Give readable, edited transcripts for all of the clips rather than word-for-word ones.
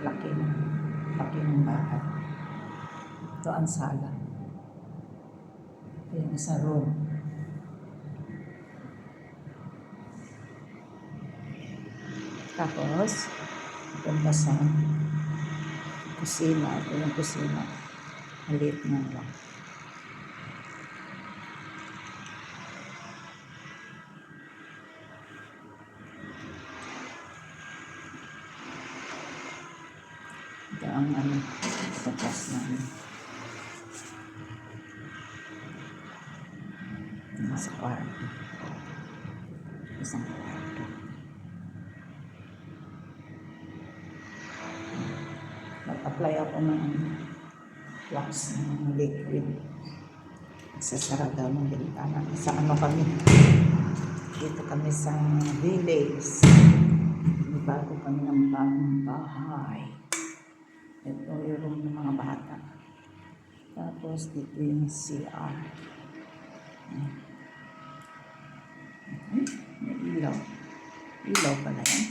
laki ng bahay. Ito ang sala. Ito yung isang room. Tapos, punta sa kusina. Ito yung kusina. Maliit na lang. Ito ang tapas na nasa kwarto. Isang kwarto. Nag-apply ako ng wax ng liquid. Sasara daw ng bintana. Sa kami? Dito kami sa village. Bago kami ng bagong bahay. Ito yung room ng mga bata. Tapos dito yung CR. May ilaw. Ilaw pala yan.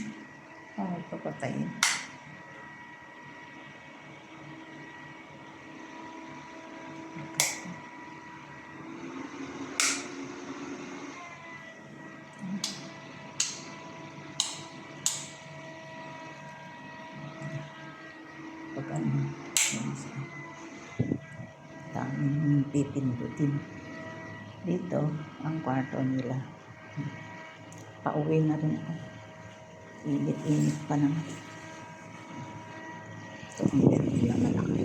Papatayin. Pag daming pipindutin. Dito ang kwarto nila. Pauwi na rin ako. Init-init pa naman. Ito ang bed nila malaki.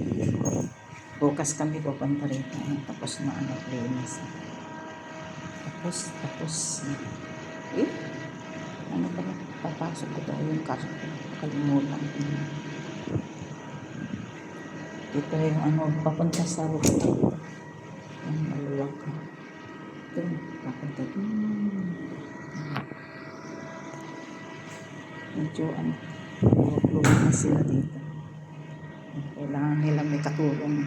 Bukas kami pupunta rin. Tapos na linis. Tapos ano ba? Papasok ko daw yung karto. Kalimutan. Ito yung papunta sa rooftop. Ang malalaki. Ito, papunta dun. Medyo luwag na sila dito. Kailangan nila may katulong.